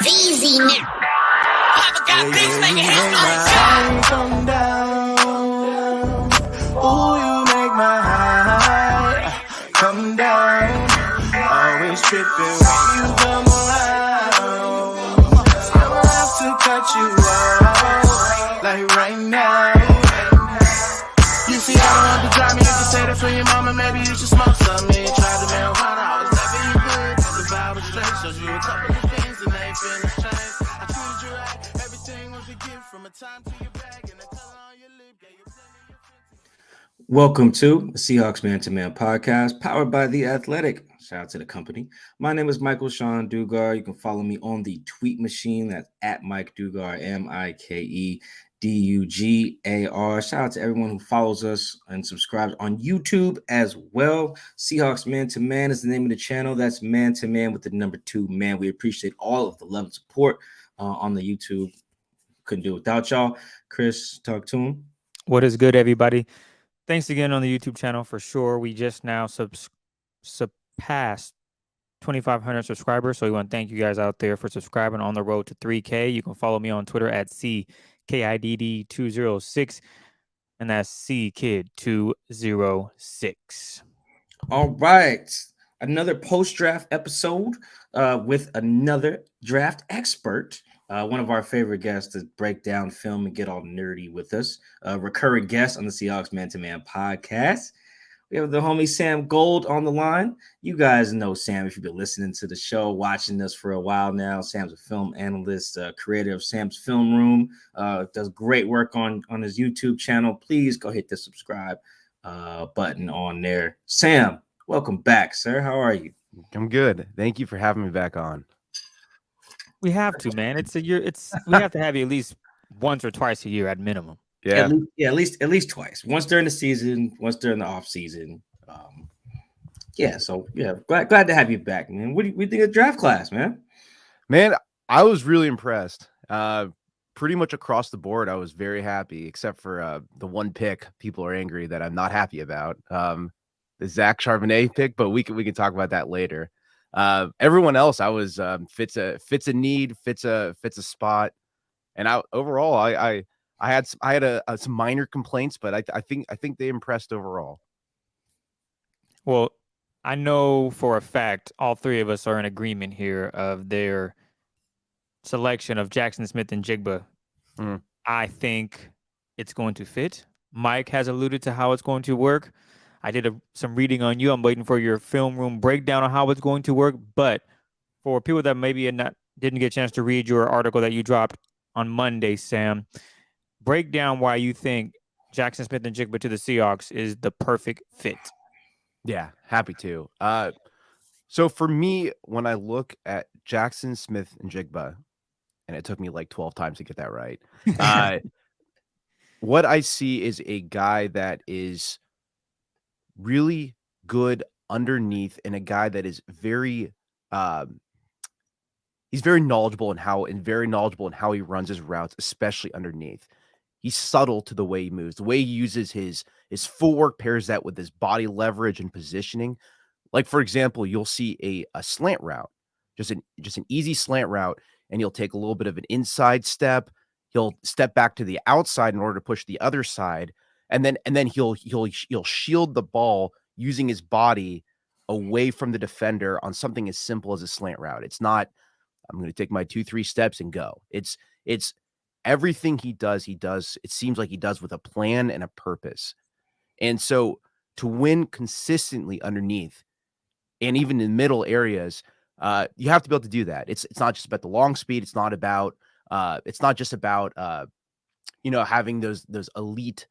Easy now. Papa got things making headlines. Come down. Ooh, you make my high come down. Always tripping when you come around. I'ma have to cut you off, like right now. You see, I don't want to drive me. You can say that for your mama. Maybe you should smoke some. Me tried the marijuana. I was never you good. The vibe was straight. Showed you a couple of things and they ain't finished change. I treated you right. Everything was a gift from a time to your bag and the color on your lip. Yeah, you plenty of Welcome to the Seahawks Man to Man podcast, powered by The Athletic. Shout out to the company. My name is Michael-Shawn and Christopher. You can follow me on the tweet machine. That's at Mike Dugar, Mikedugar. Shout out to everyone who follows us and subscribes on YouTube as well. Seahawks Man to Man is the name of the channel. That's Man to Man with the number 2 man. We appreciate all of the love and support on the YouTube. Couldn't do it without y'all. Chris, talk to him. What is good, everybody? Thanks again on the YouTube channel for sure. We just now surpassed 2,500 subscribers. So we want to thank you guys out there for subscribing on the road to 3K. You can follow me on Twitter at CKIDD206. And that's CKid206. All right. Another post-draft episode with another draft expert. One of our favorite guests to break down film and get all nerdy with us. Recurring guest on the Seahawks Man to Man podcast. We have the homie Sam Gold on the line. You guys know Sam if you've been listening to the show, watching us for a while now. Sam's a film analyst, creator of Sam's Film Room. Does great work on his YouTube channel. Please go hit the subscribe button on there. Sam, welcome back, sir. How are you? I'm good. Thank you for having me back on. We have to, man. We have to have you at least once or twice a year at minimum. Yeah. At least twice. Once during the season, once during the off season. Glad to have you back, man. What do you think of the draft class, man? Man, I was really impressed. Pretty much across the board, I was very happy, except for the one pick people are angry that I'm not happy about. The Zach Charbonnet pick, but we can talk about that later. Everyone else, I was fits a need, fits a spot, and I had some minor complaints, but I think they impressed overall. Well, I know for a fact all three of us are in agreement here of their selection of Jaxon Smith-Njigba. I think it's going to fit. Mike has alluded to how it's going to work. I did some reading on you. I'm waiting for your film room breakdown on how it's going to work. But for people that maybe didn't get a chance to read your article that you dropped on Monday, Sam, break down why you think Jaxon Smith-Njigba to the Seahawks is the perfect fit. Yeah, happy to. So for me, when I look at Jaxon Smith-Njigba, and it took me like 12 times to get that right, what I see is a guy that is really good underneath, and a guy that is very he's very knowledgeable in how he runs his routes, especially underneath. He's subtle to the way he moves, the way he uses his footwork, pairs that with his body leverage and positioning. Like, for example, you'll see a slant route, just an easy slant route, and he'll take a little bit of an inside step. He'll step back to the outside in order to push the other side. And then he'll shield the ball using his body away from the defender on something as simple as a slant route. It's not, I'm going to take my 2-3 steps and go. It's everything he does, it seems like he does with a plan and a purpose. And so to win consistently underneath and even in middle areas, you have to be able to do that. It's not just about the long speed. It's not just about having those elite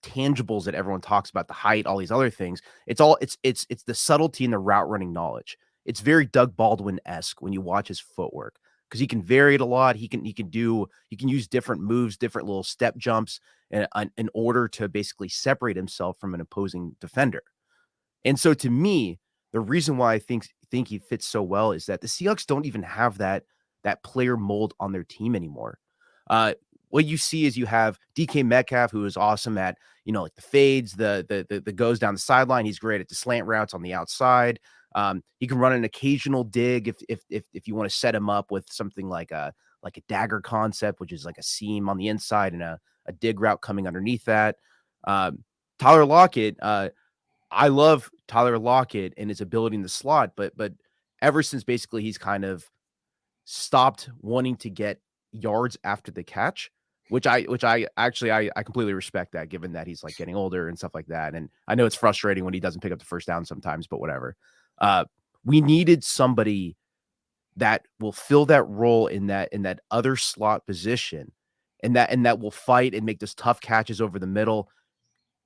tangibles that everyone talks about, the height, all these other things. It's the subtlety and the route running knowledge. It's very Doug Baldwin-esque when you watch his footwork, because he can vary it a lot. He can use different moves, different little step jumps in order to basically separate himself from an opposing defender. And so to me, the reason why I think he fits so well is that the Seahawks don't even have that player mold on their team anymore. What you see is you have DK Metcalf, who is awesome at, like the fades, the goes down the sideline. He's great at the slant routes on the outside. He can run an occasional dig if you want to set him up with something like a dagger concept, which is like a seam on the inside and a dig route coming underneath that. Tyler Lockett, I love Tyler Lockett and his ability in the slot, but ever since basically he's kind of stopped wanting to get yards after the catch, which I completely respect that, given that he's like getting older and stuff like that. And I know it's frustrating when he doesn't pick up the first down sometimes, but whatever. We needed somebody that will fill that role in that other slot position, and that will fight and make those tough catches over the middle.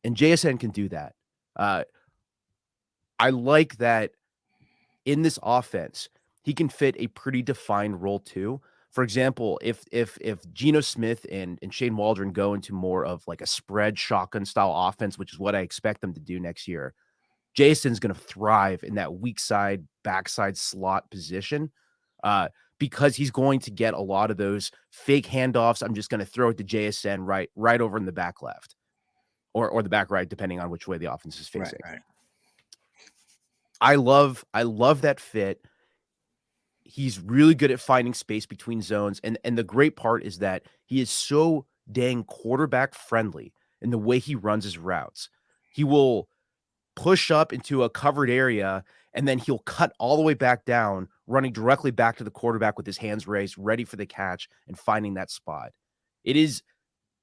And JSN can do that. I like that in this offense, he can fit a pretty defined role too. For example, if Geno Smith and Shane Waldron go into more of like a spread shotgun style offense, which is what I expect them to do next year, Jason's going to thrive in that weak side, backside slot position because he's going to get a lot of those fake handoffs. I'm just going to throw it to JSN right over in the back left or the back right, depending on which way the offense is facing. Right. I love that fit. He's really good at finding space between zones. And the great part is that he is so dang quarterback friendly in the way he runs his routes. He will push up into a covered area and then he'll cut all the way back down, running directly back to the quarterback with his hands raised, ready for the catch and finding that spot.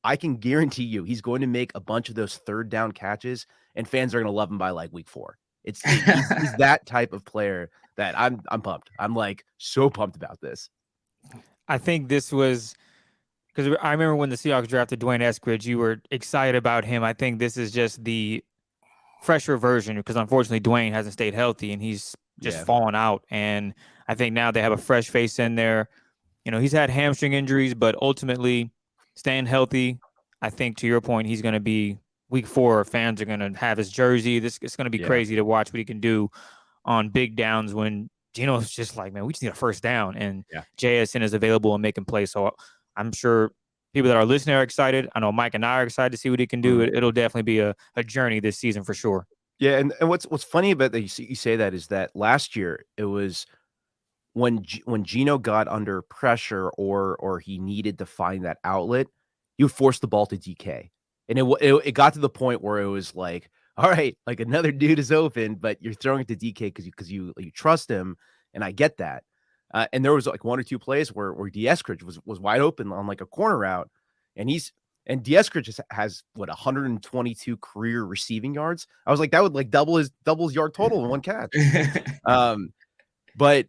I can guarantee you he's going to make a bunch of those third down catches and fans are going to love him by like week 4. He's that type of player that I'm pumped. I'm like so pumped about this. I think this was because I remember when the Seahawks drafted Dwayne Eskridge, you were excited about him. I think this is just the fresher version because unfortunately Dwayne hasn't stayed healthy and he's just fallen out. And I think now they have a fresh face in there. You know, he's had hamstring injuries, but ultimately staying healthy, I think to your point, he's going to be week 4. Fans are going to have his jersey. It's going to be crazy to watch what he can do on big downs when Geno's just like, man, we just need a first down. And JSN is available and making plays. So I'm sure people that are listening are excited. I know Mike and I are excited to see what he can do. It'll definitely be a journey this season for sure. Yeah, and what's funny about that you say that is that last year it was when Geno got under pressure or he needed to find that outlet, you forced the ball to DK. And it got to the point where it was like, all right, like another dude is open, but you're throwing it to DK because you trust him, and I get that. And there was like 1 or 2 plays where Eskridge was wide open on like a corner route, and Eskridge has what 122 career receiving yards. I was like, that would like double his yard total in one catch. But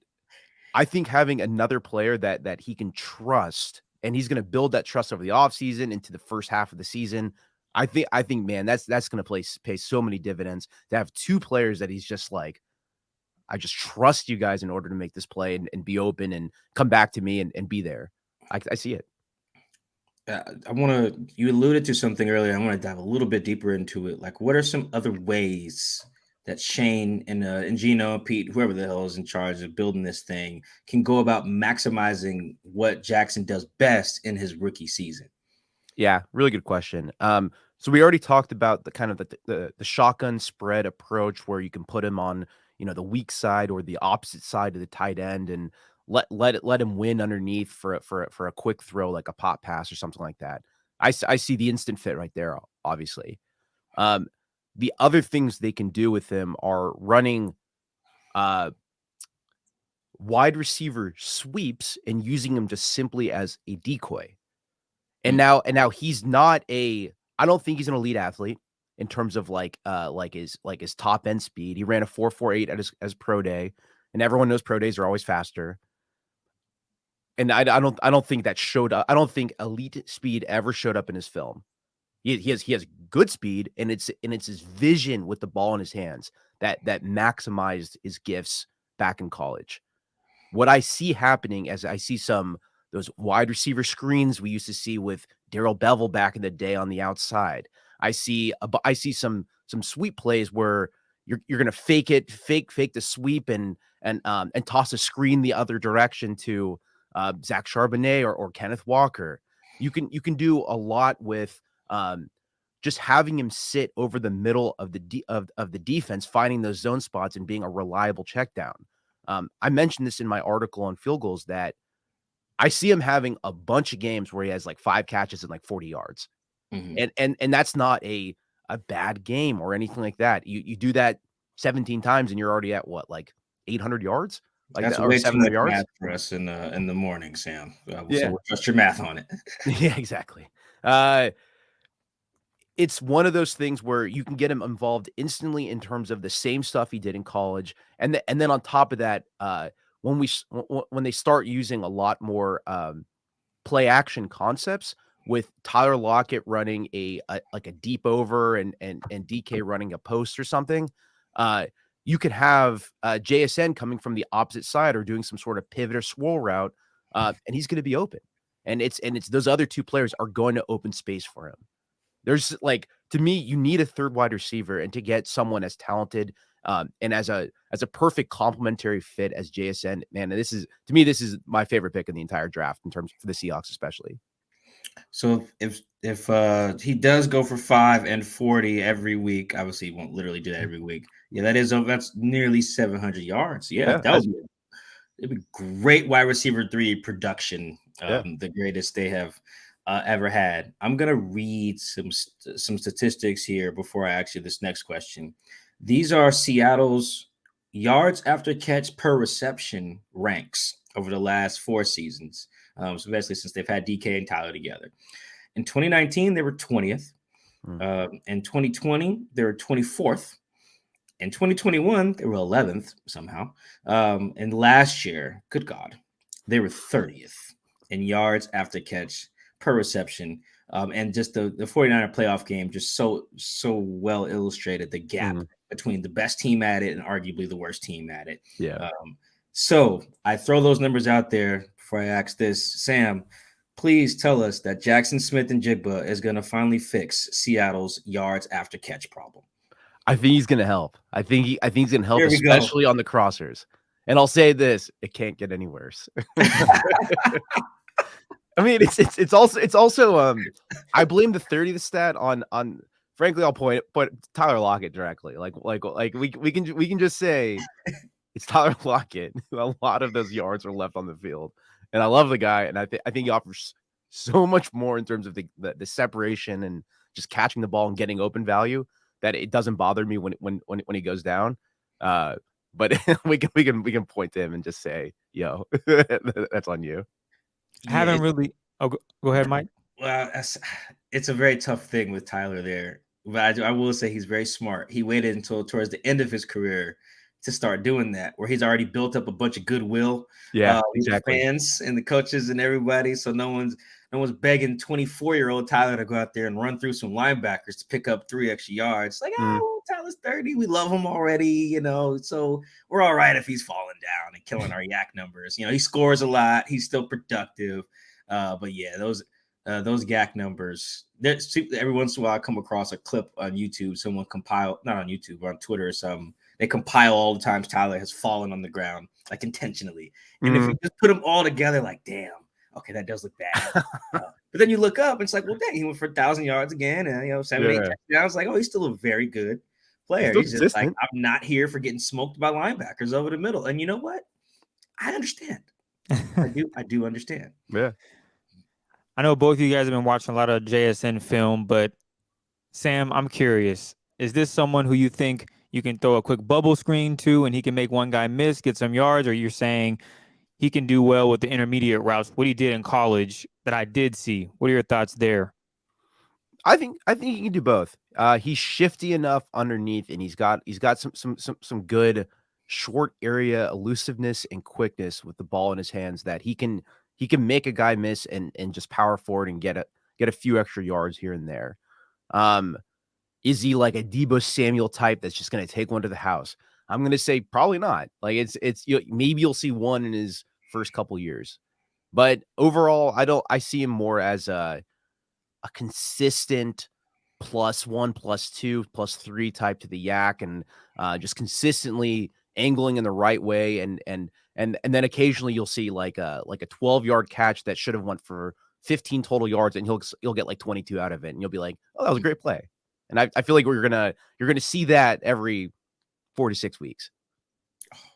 I think having another player that he can trust, and he's going to build that trust over the offseason into the first half of the season. I think, man, that's going to pay so many dividends to have 2 players that he's just like, I just trust you guys in order to make this play and be open and come back to me and be there. I see it. You alluded to something earlier. I want to dive a little bit deeper into it. Like, what are some other ways that Shane and Geno, Pete, whoever the hell is in charge of building this thing, can go about maximizing what Jaxon does best in his rookie season? Yeah, really good question. So we already talked about the kind of the shotgun spread approach where you can put him on, the weak side or the opposite side of the tight end and let him win underneath for a quick throw, like a pop pass or something like that. I see the instant fit right there, obviously. The other things they can do with him are running wide receiver sweeps and using him just simply as a decoy. And now he's not I don't think he's an elite athlete in terms of like his top end speed. He ran a 4.48 at his pro day, and everyone knows pro days are always faster. And I don't think that showed up. I don't think elite speed ever showed up in his film. He has good speed, and it's his vision with the ball in his hands that maximized his gifts back in college. What I see happening as I see those wide receiver screens we used to see with Darrell Bevel back in the day on the outside. I see some sweep plays where you're going to fake the sweep and toss a screen the other direction to Zach Charbonnet or Kenneth Walker. You can do a lot with just having him sit over the middle of the defense, finding those zone spots and being a reliable check down. I mentioned this in my article on field goals that I see him having a bunch of games where he has like 5 catches and like 40 yards. Mhm. And that's not a bad game or anything like that. You do that 17 times and you're already at what, like 800 yards? Like That's that, or way too 700 much yards? math for us in the morning, Sam. So Yeah. we'll trust your math on it. Yeah, exactly. It's one of those things where you can get him involved instantly in terms of the same stuff he did in college, and then on top of that, when they start using a lot more play action concepts with Tyler Lockett running like a deep over and DK running a post or something, you could have JSN coming from the opposite side or doing some sort of pivot or swirl route, and he's going to be open, and it's those other 2 players are going to open space for him. There's like, to me, you need a third wide receiver, and to get someone as talented and as a perfect complementary fit as JSN, man, this is my favorite pick in the entire draft in terms for the Seahawks, especially. So if he does go for 5 and 40 every week, obviously he won't literally do that every week. Yeah, that's nearly 700 yards. Yeah, it'd be great wide receiver 3 production. The greatest they have ever had. I'm gonna read some statistics here before I ask you this next question. These are Seattle's yards after catch per reception ranks over the last 4 seasons. So basically, since they've had DK and Tyler together. In 2019, they were 20th. In 2020, they were 24th. In 2021, they were 11th somehow. And last year, good God, they were 30th in yards after catch per reception. And just the 49er playoff game just so well illustrated the gap between the best team at it and arguably the worst team at it. Yeah. So I throw those numbers out there before I ask this. Sam, please tell us that Jaxon Smith-Njigba is going to finally fix Seattle's yards after catch problem. I think he's going to help. I think he's going to help, Here we go. especially on the crossers. And I'll say this: it can't get any worse. I mean, it's also I blame the 30th stat on frankly, I'll point Tyler Lockett directly. Like we can just say it's Tyler Lockett. A lot of those yards are left on the field, and I love the guy, and I think he offers so much more in terms of the separation and just catching the ball and getting open value that it doesn't bother me when he goes down. But we can point to him and just say, "Yo, that's on you." Haven't really. Oh, go ahead, Mike. Well, it's a very tough thing with Tyler there, but I will say he's very smart. He waited until towards the end of his career to start doing that, where he's already built up a bunch of goodwill, with the fans and the coaches and everybody. So no one's begging 24-year-old Tyler to go out there and run through some linebackers to pick up 3 extra yards. Like, Tyler's 30, we love him already, so we're all right if he's falling down and killing our yak numbers. He scores a lot, he's still productive, but yeah, those yak numbers. Every once in a while, I come across a clip on YouTube. Someone not on YouTube, but on Twitter or something. They compile all the times Tyler has fallen on the ground, like intentionally. And if you just put them all together, like, damn, okay, that does look bad. But then you look up, and it's like, well, dang, he went for 1,000 yards again, and 7, 8 touchdowns. Like, oh, he's still a very good player. He's just like, I'm not here for getting smoked by linebackers over the middle. And you know what? I understand. I do understand. Yeah. I know both of you guys have been watching a lot of JSN film, but Sam, I'm curious. Is this someone who you think you can throw a quick bubble screen to and he can make one guy miss, get some yards, or you're saying he can do well with the intermediate routes, what he did in college that I did see? What are your thoughts there? I think he can do both. He's shifty enough underneath, and he's got some good short area elusiveness and quickness with the ball in his hands that he can make a guy miss and just power forward and get a few extra yards here and there. Is he like a Deebo Samuel type that's just going to take one to the house? I'm going to say probably not. Like it's maybe you'll see one in his first couple years, but overall, I see him more as a consistent +1, +2, +3 type to the yak, and just consistently angling in the right way, and then occasionally you'll see like a 12-yard catch that should have went for 15 total yards, and he'll get like 22 out of it, and you'll be like, oh, that was a great play. And I feel like you're gonna see that every 4 to 6 weeks.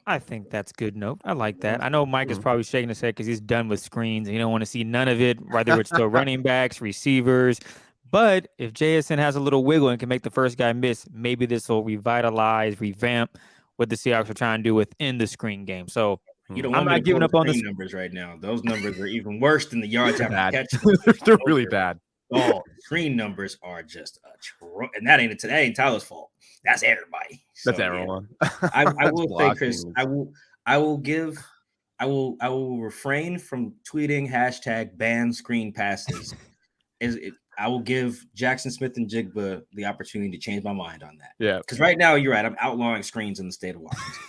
I think that's good note. I like that. I know Mike is probably shaking his head because he's done with screens and he don't want to see none of it, whether it's the running backs, receivers. But if JSN has a little wiggle and can make the first guy miss, maybe this will revitalize, revamp what the Seahawks are trying to do within the screen game. So You don't I'm want me not to giving pull up the on screen this. numbers right now. Those numbers are even worse than the yards after Bad. catch. They're really bad. Oh, screen numbers are just and that ain't Tyler's fault. That's everybody. So, That's everyone. I That's will say, Chris, blocking. I will refrain from tweeting hashtag ban screen passes. I will give Jaxon Smith-Njigba the opportunity to change my mind on that. Yeah. Because right now you're right. I'm outlawing screens in the state of Washington.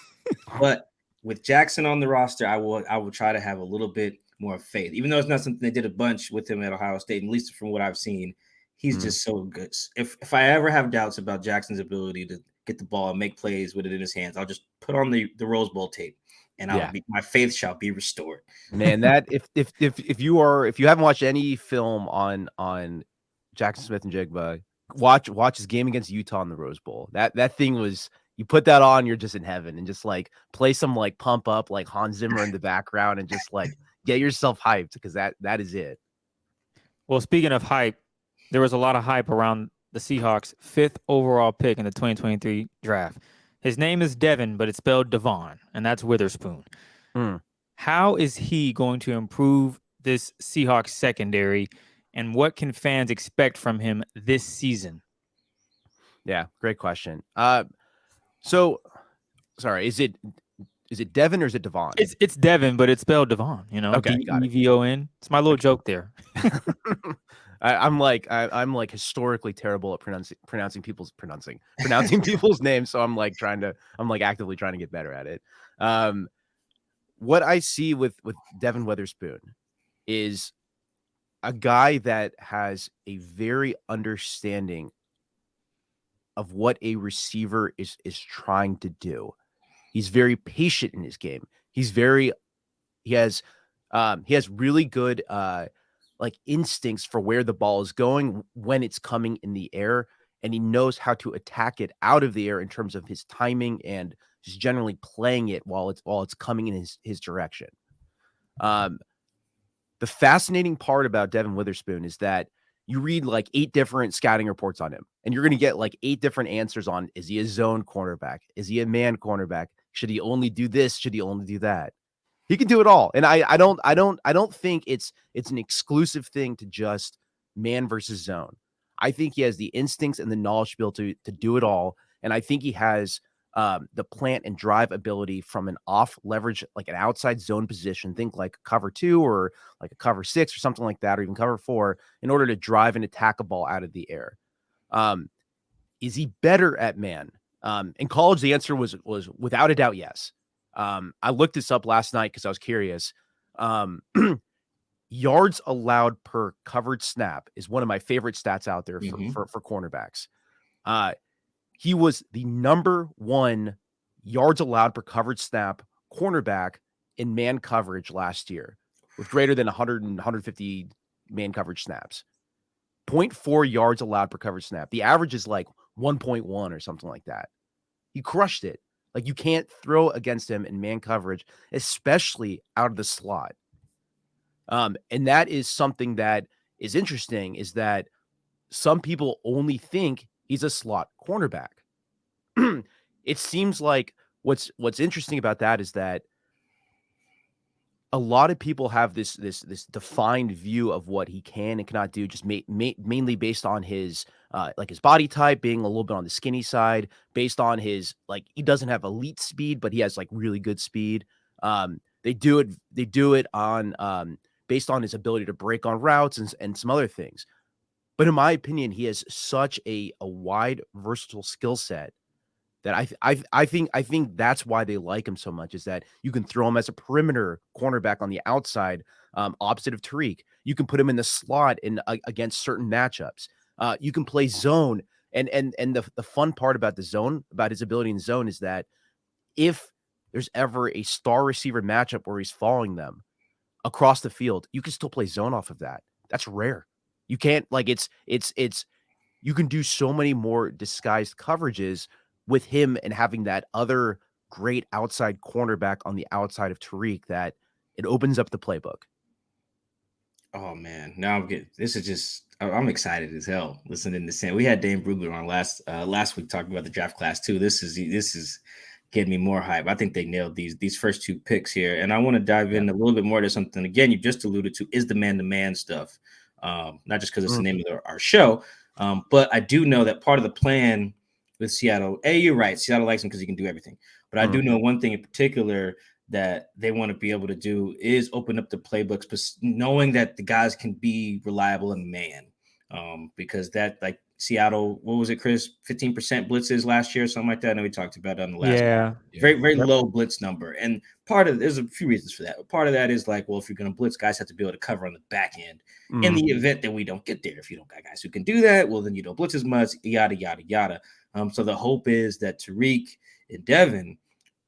But with Jaxon on the roster, I will try to have a little bit more faith, even though it's not something they did a bunch with him at Ohio State, at least from what I've seen. He's just so good. If I ever have doubts about Jackson's ability to get the ball and make plays with it in his hands, I'll just put on the Rose Bowl tape, and my faith shall be restored. Man, that if you haven't watched any film on Jaxon Smith-Njigba, watch his game against Utah in the Rose Bowl. That thing was, you put that on, you're just in heaven, and just like play some like pump up like Hans Zimmer in the background and just like get yourself hyped, because that is it. Well, speaking of hype, there was a lot of hype around the Seahawks' 5th overall pick in the 2023 draft. His name is Devon, but it's spelled Devon, and that's Witherspoon. How is he going to improve this Seahawks secondary, and what can fans expect from him this season? Yeah, great question. So sorry, is it Devon or is it Devon? It's Devon, but it's spelled Devon. Okay, got it. Devon. It's my little joke there. I'm like historically terrible at pronouncing people's names, so I'm actively trying to get better at it. What I see with Devon Witherspoon is a guy that has a very understanding of what a receiver is trying to do. He's very patient in his game. He has really good like instincts for where the ball is going when it's coming in the air, and he knows how to attack it out of the air in terms of his timing and just generally playing it while it's coming in his direction. The fascinating part about Devon Witherspoon is that you read like 8 different scouting reports on him, and you're going to get like 8 different answers on, is he a zone cornerback? Is he a man cornerback? Should he only do this? Should he only do that? He can do it all. And I don't think it's an exclusive thing to just man versus zone. I think he has the instincts and the knowledge to be able to do it all. And I think he has the plant and drive ability from an off leverage, like an outside zone position. Think like cover 2 or like a cover 6 or something like that, or even cover 4, in order to drive and attack a ball out of the air. Is he better at man? In college, the answer was without a doubt yes. I looked this up last night because I was curious. Yards allowed per covered snap is one of my favorite stats out there for cornerbacks. He was the number 1 yards allowed per covered snap cornerback in man coverage last year, with greater than 100 and 150 man coverage snaps. 0.4 yards allowed per covered snap. The average is like 1.1 or something like that. He crushed it. Like, you can't throw against him in man coverage, especially out of the slot. And that is something that is interesting, is that some people only think he's a slot cornerback. It seems like what's interesting about that is that a lot of people have this defined view of what he can and cannot do, just mainly based on his like his body type being a little bit on the skinny side, based on his, like, he doesn't have elite speed, but he has like really good speed. They do it on based on his ability to break on routes and some other things. But in my opinion, he has such a wide, versatile skill set that I think that's why they like him so much, is that you can throw him as a perimeter cornerback on the outside, opposite of Tariq. You can put him in the slot against certain matchups. You can play zone, and the fun part about the zone, about his ability in zone, is that if there's ever a star receiver matchup where he's following them across the field, you can still play zone off of that. That's rare. You can't, like, it's you can do so many more disguised coverages with him and having that other great outside cornerback on the outside of Tariq that it opens up the playbook. Oh man, now this is just I'm excited as hell listening to Sam. We had Dane Brugler on last week talking about the draft class too. This is getting me more hype. I think they nailed these first 2 picks here, and I want to dive in a little bit more to something again you just alluded to is the man-to-man stuff. Not just because it's the name of our show, but I do know that part of the plan with Seattle. You're right. Seattle likes him because he can do everything. But I do know one thing in particular that they want to be able to do is open up the playbooks, but knowing that the guys can be reliable and man, because that like Seattle, what was it, Chris? 15% blitzes last year, or something like that. I know we talked about it on the last Yeah. very low blitz number. And there's a few reasons for that. Part of that is like, well, if you're going to blitz, guys have to be able to cover on the back end. In the event that we don't get there, if you don't got guys who can do that, well, then you don't blitz as much, yada, yada, yada. So the hope is that Tariq and Devon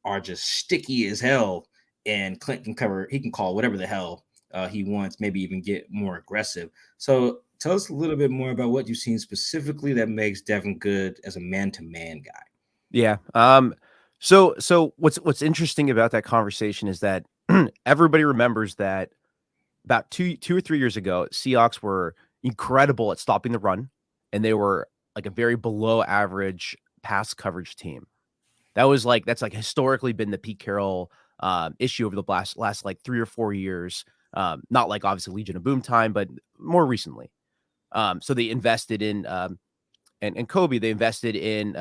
are just sticky as hell, and Clint can cover. He can call whatever the hell he wants, maybe even get more aggressive. So tell us a little bit more about what you've seen specifically that makes Devon good as a man-to-man guy. Yeah. So what's interesting about that conversation is that everybody remembers that about two or 3 years ago, Seahawks were incredible at stopping the run, and they were like a very below average pass coverage team. That's like historically been the Pete Carroll issue over the last like 3 or 4 years. Not like obviously Legion of Boom time, but more recently. So they invested in and Kobe. They invested in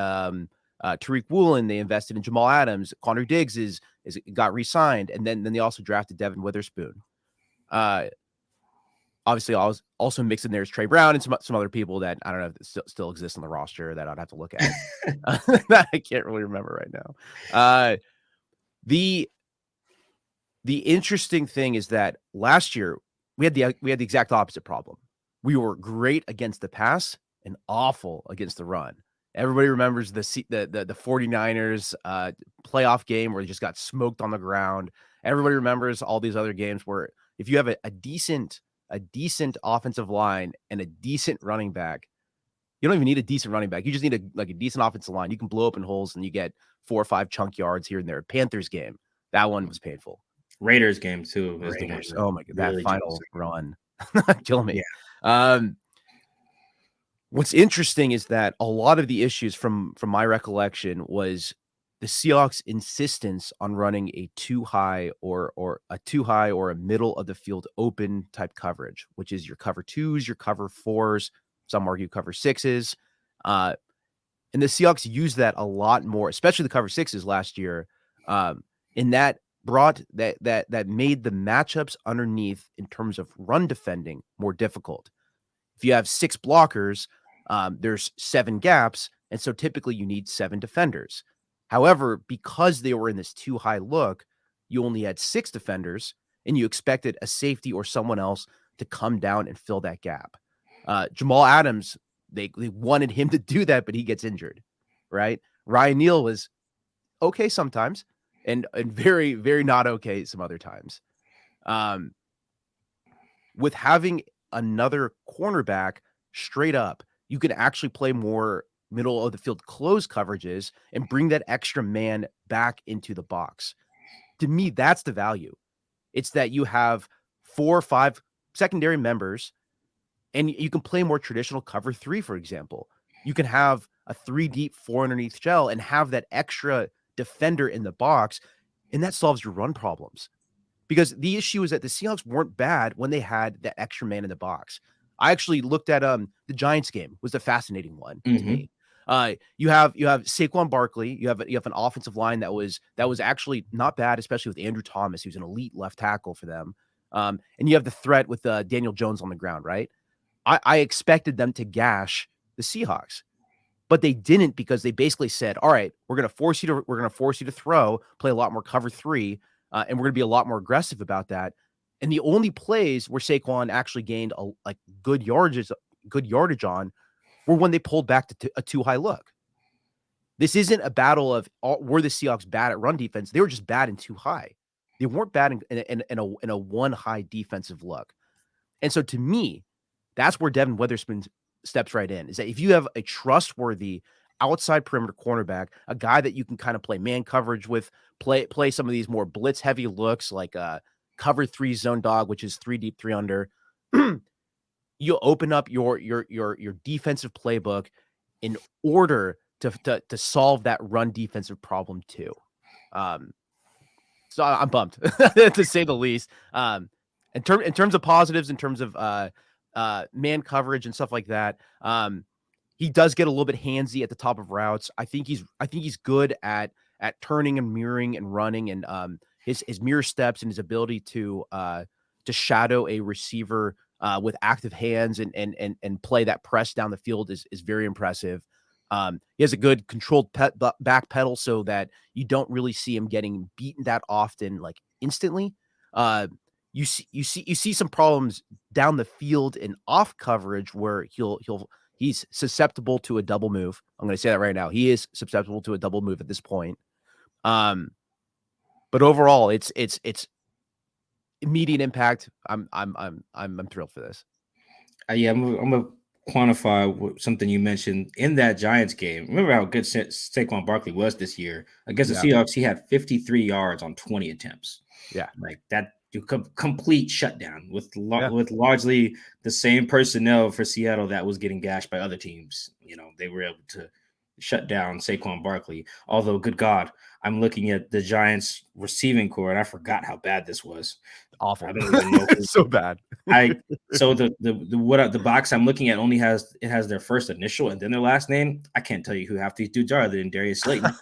Tariq Woolen. They invested in Jamal Adams. Connor Diggs is got re-signed, and then they also drafted Devon Witherspoon. Obviously, I was also mixed in there is Trey Brown and some other people that I don't know if still exist on the roster that I'd have to look at. That I can't really remember right now. The interesting thing is that last year we had the exact opposite problem. We were great against the pass and awful against the run. Everybody remembers the 49ers playoff game where they just got smoked on the ground. Everybody remembers all these other games where if you have a decent offensive line and a decent running back, you don't even need a decent running back. You just need a decent offensive line. You can blow open holes and you get 4 or 5 chunk yards here and there. Panthers game, that one was painful. Raiders game too. Raiders. Oh my god, that really final run, kill me. Yeah. What's interesting is that a lot of the issues from my recollection was the Seahawks' insistence on running a too high or a middle of the field open type coverage, which is your cover 2s, your cover 4s, some argue cover 6s. And the Seahawks used that a lot more, especially the cover 6s last year. And that brought that made the matchups underneath in terms of run defending more difficult. If you have 6 blockers, there's 7 gaps, and so typically you need 7 defenders. However, because they were in this too high look, you only had 6 defenders, and you expected a safety or someone else to come down and fill that gap. Jamal Adams, they wanted him to do that, but he gets injured, right? Ryan Neal was okay sometimes, and very, very not okay some other times. With having another cornerback straight up, you can actually play more middle of the field close coverages and bring that extra man back into the box. To me, that's the value. It's that you have 4 or 5 secondary members and you can play more traditional cover 3, for example. You can have a 3 deep, 4 underneath shell and have that extra defender in the box, and that solves your run problems. Because the issue is that the Seahawks weren't bad when they had that extra man in the box. I actually looked at the Giants game, was a fascinating one to me. You have Saquon Barkley, you have an offensive line that was actually not bad, especially with Andrew Thomas, who's an elite left tackle for them. And you have the threat with Daniel Jones on the ground, right? I expected them to gash the Seahawks, but they didn't, because they basically said, all right, we're going to force you to throw, play a lot more cover 3, and we're going to be a lot more aggressive about that. And the only plays where Saquon actually gained good yardage on were when they pulled back to a too high look. This isn't a battle of were the Seahawks bad at run defense. They were just bad in too high. They weren't bad in a one high defensive look. And so to me, that's where Devon Witherspoon steps right in, is that if you have a trustworthy outside perimeter cornerback, a guy that you can kind of play man coverage with, play some of these more blitz heavy looks like cover 3 zone dog, which is 3 deep, 3 under. You'll open up your defensive playbook in order to solve that run defensive problem too. So I'm bummed to say the least. In terms of positives, in terms of man coverage and stuff like that, he does get a little bit handsy at the top of routes. I think he's good at turning and mirroring and running, and his mirror steps and his ability to shadow a receiver with active hands and play that press down the field is very impressive. He has a good controlled back pedal so that you don't really see him getting beaten that often, like instantly. You see some problems down the field in off coverage where he's susceptible to a double move. I'm going to say that right now. He is susceptible to a double move at this point. But overall, it's immediate impact. I'm thrilled for this. Yeah, I'm gonna quantify something you mentioned in that Giants game. Remember how good Saquon Barkley was this year against the Seahawks? He had 53 yards on 20 attempts. Yeah, like that. Complete shutdown with largely the same personnel for Seattle that was getting gashed by other teams. They were able to shut down Saquon Barkley. Although, good God, I'm looking at the Giants receiving core and I forgot how bad this was. Awful. I don't even know. It's so bad. So the box I'm looking at only has their first initial and then their last name. I can't tell you who half these dudes are other than Darius Slayton.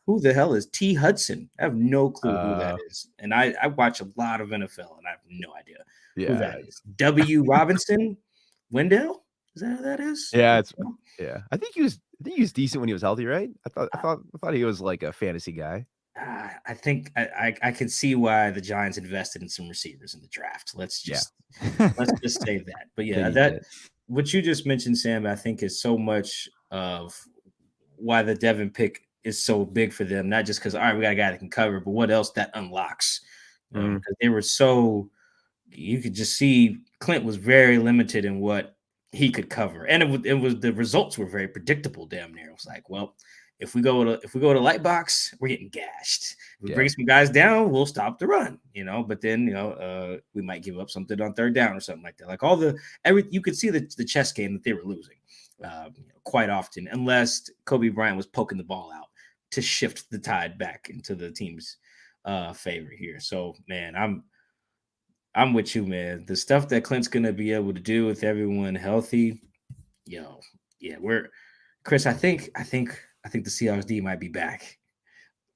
Who the hell is T. Hudson? I have no clue who that is. And I watch a lot of NFL and I have no idea who that is. W. Robinson Wendell? Is that who that is? Yeah, I think he was decent when he was healthy, right? I thought he was like a fantasy guy. I think I can see why the Giants invested in some receivers in the draft. Let's just say that. But yeah, what you just mentioned, Sam, I think is so much of why the Devon pick is so big for them. Not just because all right, we got a guy that can cover, but what else that unlocks? Because they were so you could just see Clint was very limited in what he could cover, and it was the results were very predictable. Damn near, it was like, well, if we go to light box, we're getting gashed. If we bring some guys down, we'll stop the run, But then we might give up something on third down or something like that. Like you could see the chess game that they were losing quite often, unless Kobe Bryant was poking the ball out to shift the tide back into the team's favor here. So, man, I'm with you, man. The stuff that Clint's gonna be able to do with everyone healthy, Chris. I think the Seahawks D might be back.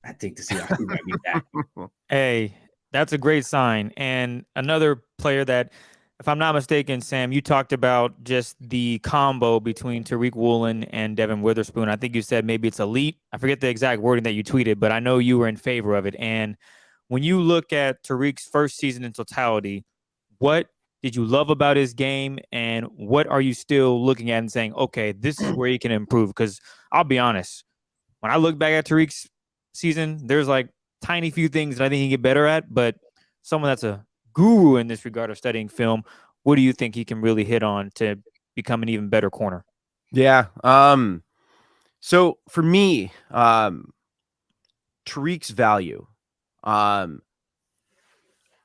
I think the Seahawks D might be back. Hey, that's a great sign. And another player that, if I'm not mistaken, Sam, you talked about just the combo between Tariq Woolen and Devon Witherspoon. I think you said maybe it's elite. I forget the exact wording that you tweeted, but I know you were in favor of it. And when you look at Tariq's first season in totality, what did you love about his game, and what are you still looking at and saying, okay, this is where he can improve? Because I'll be honest, when I look back at Tariq's season, there's like tiny few things that I think he can get better at, but someone that's a guru in this regard of studying film, what do you think he can really hit on to become an even better corner? Yeah. So for me, Tariq's value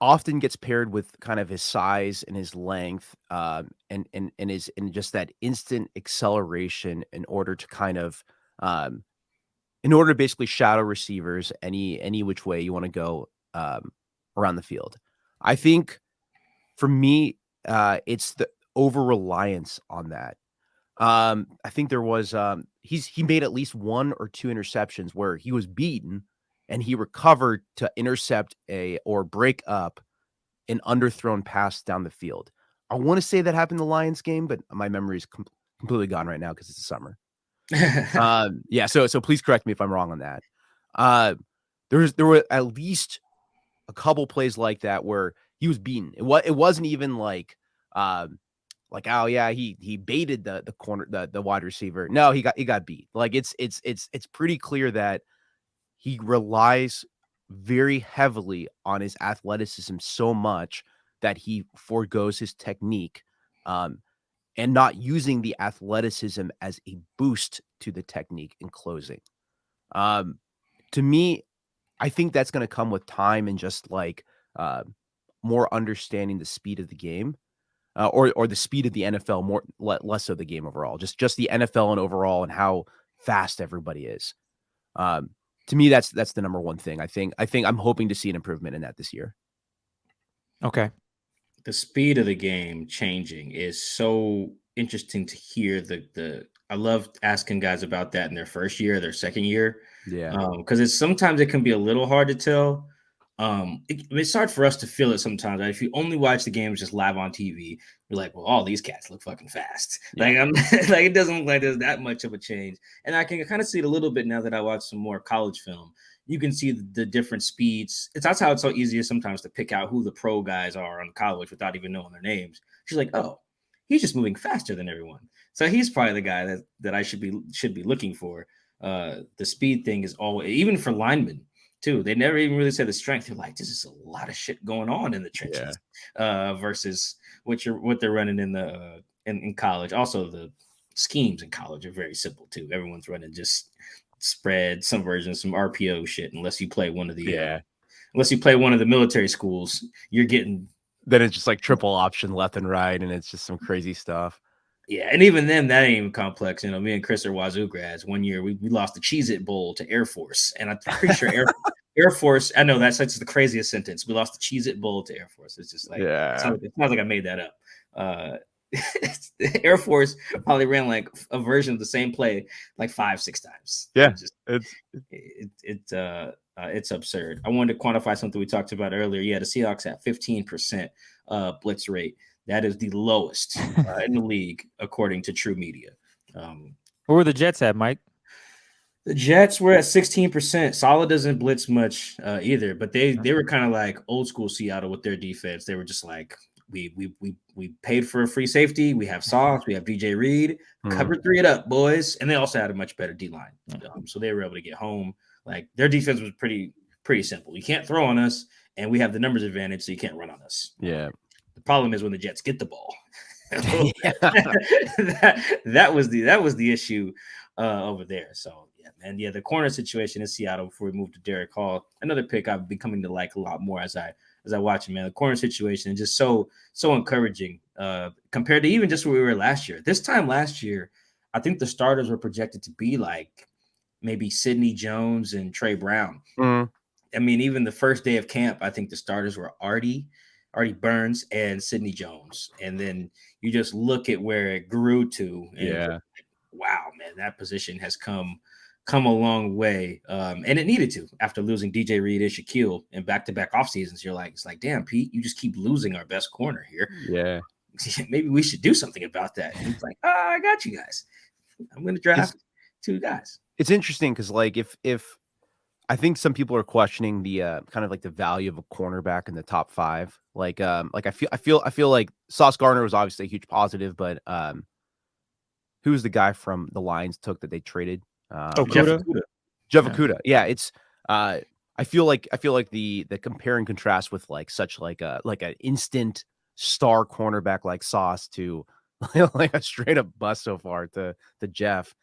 often gets paired with kind of his size and his length, and just that instant acceleration in order to kind of in order to basically shadow receivers any which way you want to go around the field. I think for me, it's the over reliance on that. I think there was he made at least 1 or 2 interceptions where he was beaten and he recovered to intercept or break up an underthrown pass down the field. I want to say that happened in the Lions game, but my memory is completely gone right now because it's the summer. So please correct me if I'm wrong on that. There were at least a couple plays like that where he was beaten. It wasn't even like oh yeah, he baited the corner, the wide receiver. No, he got beat. Like it's pretty clear that he relies very heavily on his athleticism so much that he forgoes his technique. and not using the athleticism as a boost to the technique in closing. To me, I think that's going to come with time and just like more understanding the speed of the game, or the speed of the NFL, less so the game overall. Just the NFL and overall and how fast everybody is. To me, that's the number one thing. I think I'm hoping to see an improvement in that this year. Okay. The speed of the game changing is so interesting to hear. I love asking guys about that in their first year, their second year. Yeah. Because sometimes it can be a little hard to tell. It's hard for us to feel it sometimes. Right? If you only watch the games just live on TV, you're like, well, all these cats look fucking fast. Yeah. Like I'm like, it doesn't look like there's that much of a change. And I can kind of see it a little bit now that I watch some more college film. You can see the different speeds. That's how it's so easy sometimes to pick out who the pro guys are on college without even knowing their names. She's like, oh, he's just moving faster than everyone. So he's probably the guy that I should be looking for. The speed thing is always, even for linemen too. They never even really say the strength. They're like, this is a lot of shit going on in the trenches, versus what they're running in college. Also, the schemes in college are very simple too. Everyone's running just spread, some version, some RPO shit. Unless you play one of the military schools, you're getting. Then it's just like triple option left and right, and it's just some crazy stuff. Yeah, and even then, that ain't even complex. You know, me and Chris are Wazoo grads. One year, we lost the Cheez-It Bowl to Air Force, and I'm pretty sure Air Force. I know that's the craziest sentence. We lost the Cheez-It Bowl to Air Force. It's just like, it sounds like I made that up. Air Force probably ran like a version of the same play like 5-6 times. Yeah, it's absurd. I wanted to quantify something we talked about earlier. Yeah, the Seahawks at 15% blitz rate. That is the lowest in the league, according to True Media. Where were the Jets at, Mike? The Jets were at 16%. Solid doesn't blitz much either, but they were kind of like old school Seattle with their defense. They were just like, we paid for a free safety. We have Sauce. We have DJ Reed. Cover 3 it up, boys. And they also had a much better D line, so they were able to get home. Like their defense was pretty simple. You can't throw on us, and we have the numbers advantage, so you can't run on us. Yeah. The problem is when the Jets get the ball. that was the issue over there. So yeah, man. Yeah, the corner situation in Seattle before we move to Derick Hall. Another pick I've been coming to like a lot more as I watch him, man. The corner situation is just so encouraging compared to even just where we were last year. This time last year, I think the starters were projected to be like maybe Sidney Jones and Trey Brown. I mean, even the first day of camp, I think the starters were Artie Burns and Sidney Jones. And then you just look at where it grew to. And like, wow, man, that position has come a long way. And it needed to after losing DJ Reed and Shaquille in back-to-back off seasons. It's like, damn, Pete, you just keep losing our best corner here. Yeah. Maybe we should do something about that. And it's like, I got you guys. I'm going to draft 2 guys. It's interesting because like if I think some people are questioning the kind of like the value of a cornerback in the top 5. Like I feel like Sauce Gardner was obviously a huge positive, but who's the guy from the Lions took that they traded? Jeff Okudah. Yeah, it's I feel like the compare and contrast with like such like an instant star cornerback like Sauce to like a straight up bust so far to Jeff.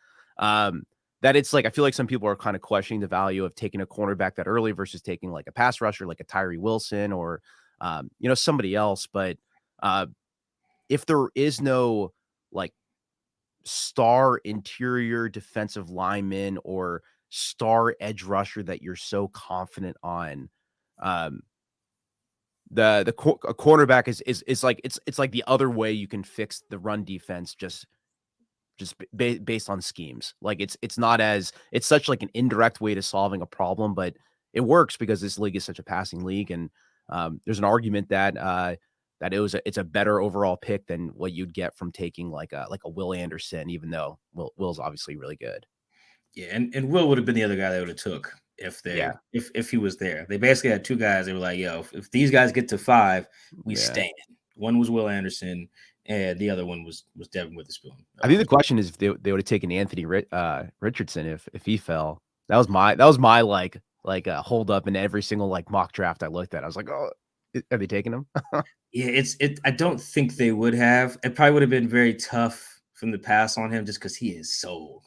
That it's like I feel like some people are kind of questioning the value of taking a cornerback that early versus taking like a pass rusher like a Tyree Wilson or somebody else. But if there is no like star interior defensive lineman or star edge rusher that you're so confident on, a cornerback is like it's like the other way you can fix the run defense just based on schemes. Like it's such like an indirect way to solving a problem, but it works because this league is such a passing league. And there's an argument that it's a better overall pick than what you'd get from taking like a Will Anderson, even though Will's obviously really good. Yeah. And Will would have been the other guy they would have took if he was there. They basically had 2 guys. They were like, yo, if these guys get to 5, we stand. One was Will Anderson, and the other one was Devon Witherspoon. I think the question is if they would have taken Anthony Richardson if he fell. That was my like hold up in every single like mock draft I looked at. I was like, oh, Are they taking him? Yeah, I don't think they would have. It probably would have been very tough from the pass on him just because he is so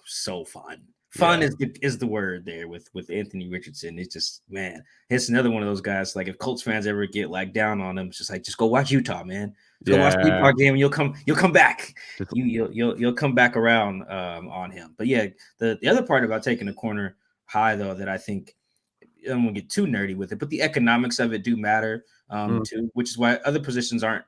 fun. Fun Yeah. is the word there with Anthony Richardson. It's just, man, it's another one of those guys. Like if Colts fans ever get like down on him, it's just like just go watch Utah, man. Just go watch the Utah game and you'll come back. Just- You'll come back around on him. But yeah, the other part about taking a corner high though that I think I don't want to get too nerdy with it, but the economics of it do matter too, which is why other positions aren't.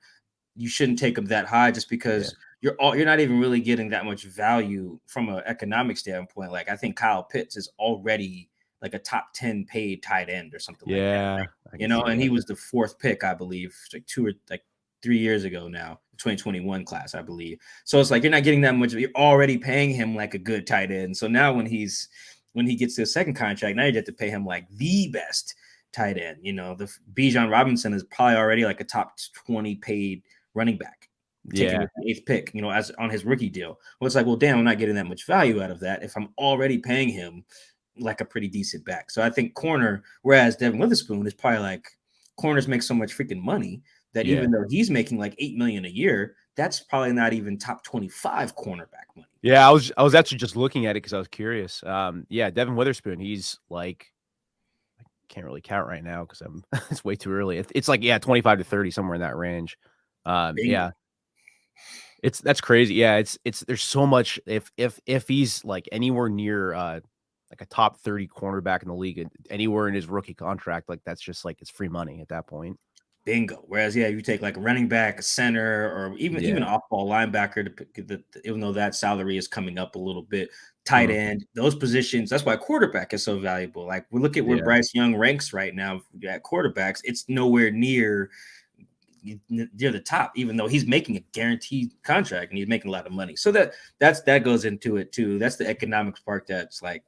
You shouldn't take them that high just because you're not even really getting that much value from an economic standpoint. Like I think Kyle Pitts is already like a top 10 paid tight end or something like that. Like, and he was the 4th pick, I believe, like 3 years ago now, 2021 class, I believe. So it's like you're not getting that much. You're already paying him like a good tight end. So now when he gets to a second contract, now you have to pay him like the best tight end. The Bijan Robinson is probably already like a top 20 paid running back, taking the 8th pick, as on his rookie deal. Well, it's like, well, damn, I'm not getting that much value out of that if I'm already paying him like a pretty decent back. So I think corner, whereas Devon Witherspoon is probably like corners make so much freaking money that even though he's making like $8 million a year, that's probably not even top 25 cornerback money. Yeah, I was actually just looking at it because I was curious. Devon Witherspoon, he's like, I can't really count right now because it's way too early. It's like 25 to 30, somewhere in that range. That's crazy. Yeah, it's there's so much. If he's like anywhere near like a top 30 cornerback in the league, anywhere in his rookie contract, like that's just like it's free money at that point. Bingo. Whereas, you take like a running back, a center, or even an off-ball linebacker, even though that salary is coming up a little bit, tight end, those positions, that's why quarterback is so valuable. Like we look at where Bryce Young ranks right now at quarterbacks, it's nowhere near the top, even though he's making a guaranteed contract and he's making a lot of money. So that goes into it too. That's the economics part that's like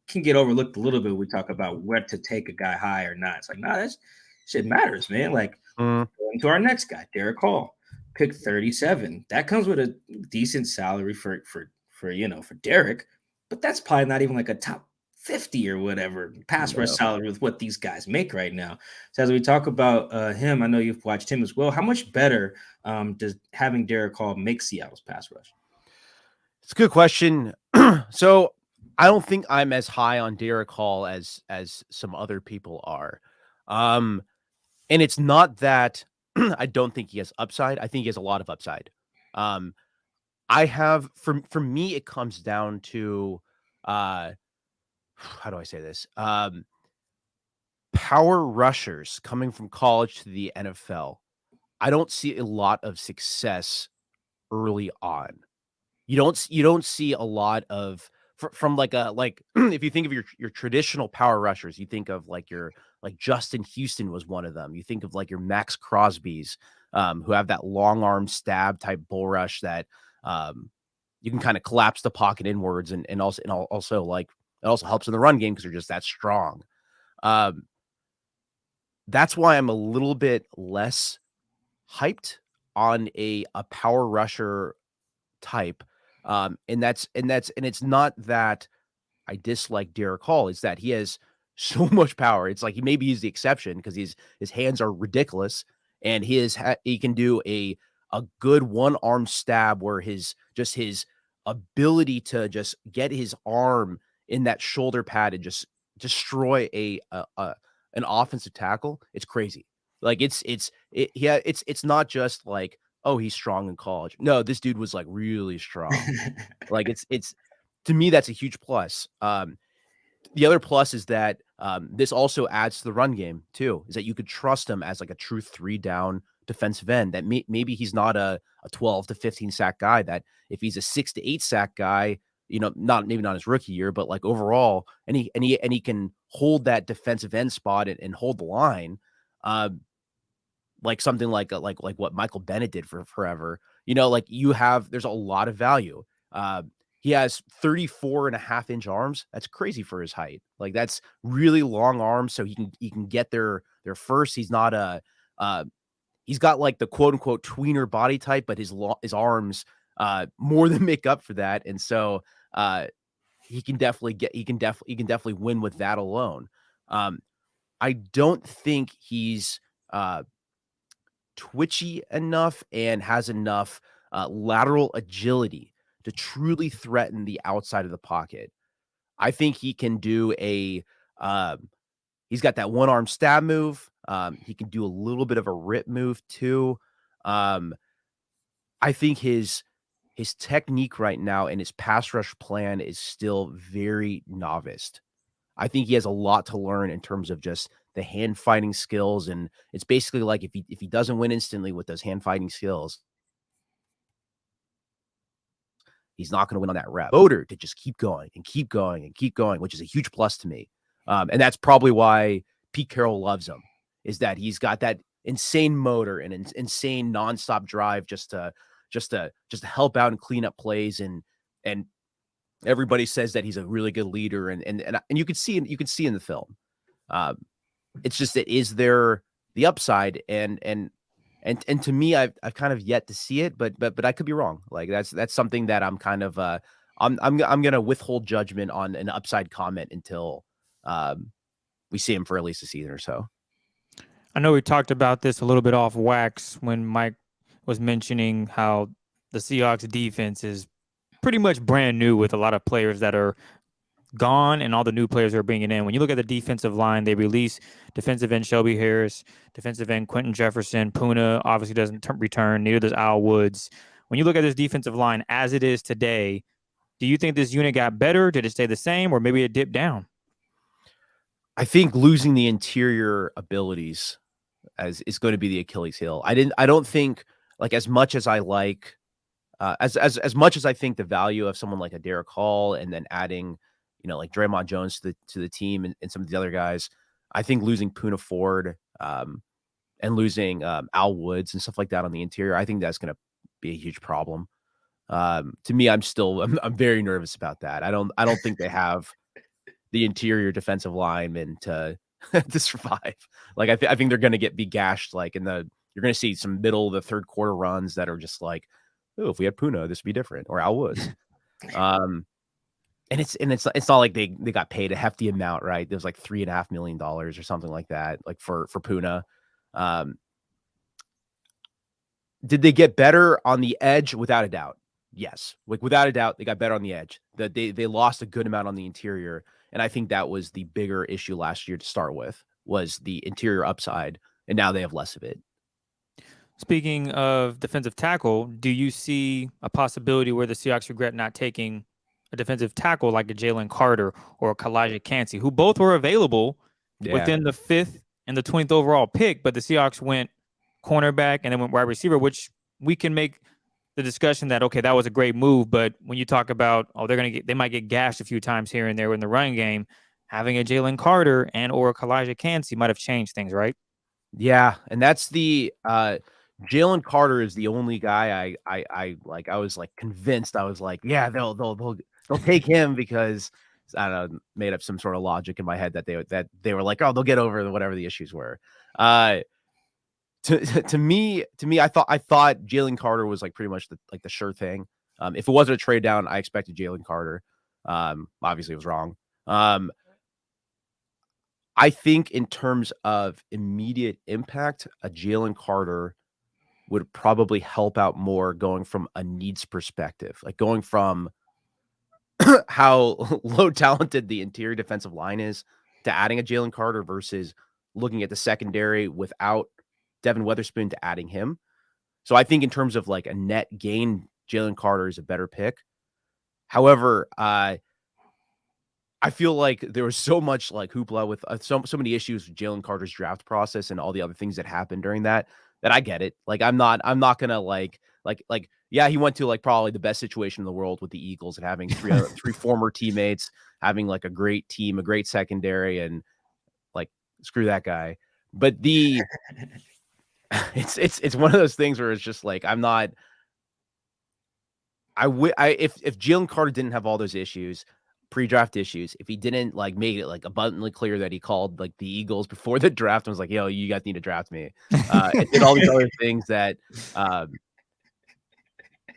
can get overlooked a little bit. We talk about where to take a guy high or not. It's like, that's shit matters, man. Like going to our next guy, Derick Hall, pick 37. That comes with a decent salary for Derick, but that's probably not even like a top 50 or whatever pass rush salary with what these guys make right now. So as we talk about him, I know you've watched him as well. How much better does having Derick Hall make Seattle's pass rush? It's a good question. So I don't think I'm as high on Derick Hall as some other people are. And it's not that I don't think he has upside. I think he has a lot of upside. I have for me, it comes down to how do I say this? Power rushers coming from college to the NFL. I don't see a lot of success early on. You don't see a lot of from like if you think of your traditional power rushers, you think of like Justin Houston was one of them. You think of like your Max Crosby's, who have that long arm stab type bull rush that you can kind of collapse the pocket inwards and also like it also helps in the run game because they're just that strong. That's why I'm a little bit less hyped on a power rusher type. And it's not that I dislike Derick Hall, it's that he has so much power. It's like maybe he's the exception because his hands are ridiculous and he can do a good one arm stab where his ability to just get his arm in that shoulder pad and just destroy an offensive tackle. It's crazy. Like it's not just like, oh, he's strong in college. No, this dude was like really strong. Like it's to me, that's a huge plus. The other plus is that this also adds to the run game too, is that you could trust him as like a true 3-down defensive end that maybe he's not a 12 to 15 sack guy, that if he's a 6 to 8 sack guy, not his rookie year, but like overall, and he can hold that defensive end spot and hold the line. Like something like what Michael Bennett did for forever, like there's a lot of value. He has 34.5-inch arms. That's crazy for his height. Like that's really long arms. So he can get there first. He's not he's got like the quote unquote tweener body type, but his arms more than make up for that. And so he can definitely win with that alone. I don't think he's twitchy enough and has enough lateral agility to truly threaten the outside of the pocket. I think he can do he's got that one-arm stab move. He can do a little bit of a rip move too. I think his technique right now and his pass rush plan is still very novice. I think he has a lot to learn in terms of just the hand fighting skills. And it's basically like if he doesn't win instantly with those hand fighting skills, he's not going to win on that rep. Motor to just keep going and keep going and keep going, which is a huge plus to me. And that's probably why Pete Carroll loves him, is that he's got that insane motor and insane nonstop drive just to help out and clean up plays. And everybody says that he's a really good leader. And you can see in the film. It's just that is there the upside and to me, I've kind of yet to see it, but I could be wrong. Like that's something that I'm kind of I'm gonna withhold judgment on an upside comment until we see him for at least a season or so. I know we talked about this a little bit off wax when Mike was mentioning how the Seahawks defense is pretty much brand new with a lot of players that are gone and all the new players are bringing in. When you look at the defensive line, they release defensive end Shelby Harris, defensive end Quentin Jefferson. Puna obviously doesn't return. Neither does Al Woods. When you look at this defensive line as it is today, do you think this unit got better? Did it stay the same, or maybe it dipped down? I think losing the interior abilities is going to be the Achilles heel. I don't think, like, as much as I like as much as I think the value of someone like a Derick Hall and then adding, like Draymond Jones to the team and some of the other guys, I think losing Puna Ford and losing Al Woods and stuff like that on the interior, I think that's going to be a huge problem. To me, I'm very nervous about that. I don't think they have the interior defensive linemen to survive. Like I think they're going to be gashed. Like you're going to see some middle of the third quarter runs that are just like, oh, if we had Puna, this would be different, or Al Woods. And it's not like they got paid a hefty amount, right? There's like $3.5 million or something like that, like for Puna. Did they get better on the edge? Without a doubt. Yes. Like without a doubt, they got better on the edge. That they lost a good amount on the interior. And I think that was the bigger issue last year to start with, was the interior upside. And now they have less of it. Speaking of defensive tackle, do you see a possibility where the Seahawks regret not taking a defensive tackle like a Jalen Carter or a Kalijah Kancey, who both were available within the 5th and the 20th overall pick, but the Seahawks went cornerback and then went wide receiver, which we can make the discussion that, okay, that was a great move. But when you talk about, they might get gashed a few times here and there in the running game, having a Jalen Carter and or a Kalijah Kancey might have changed things, right? Yeah. And that's the Jalen Carter is the only guy I like. I was like convinced. I was like, yeah, they'll take him because I don't know, made up some sort of logic in my head that they were like, oh, they'll get over whatever the issues were. To me, I thought Jalen Carter was like pretty much the sure thing. If it wasn't a trade down, I expected Jalen Carter. Obviously, it was wrong. I think in terms of immediate impact, a Jalen Carter would probably help out more going from a needs perspective, like going from how low talented the interior defensive line is to adding a Jalen Carter versus looking at the secondary without Devon Witherspoon to adding him. So I think in terms of like a net gain, Jalen Carter is a better pick. However, I feel like there was so much like hoopla with so many issues with Jalen Carter's draft process and all the other things that happened during that I get it. Like I'm not gonna like yeah, he went to like probably the best situation in the world with the Eagles and having three former teammates, having like a great team, a great secondary, and like screw that guy. But it's one of those things where it's just like if Jalen Carter didn't have all those issues, pre-draft issues, if he didn't like make it like abundantly clear that he called like the Eagles before the draft and was like, yo, you guys need to draft me, and did all these other things that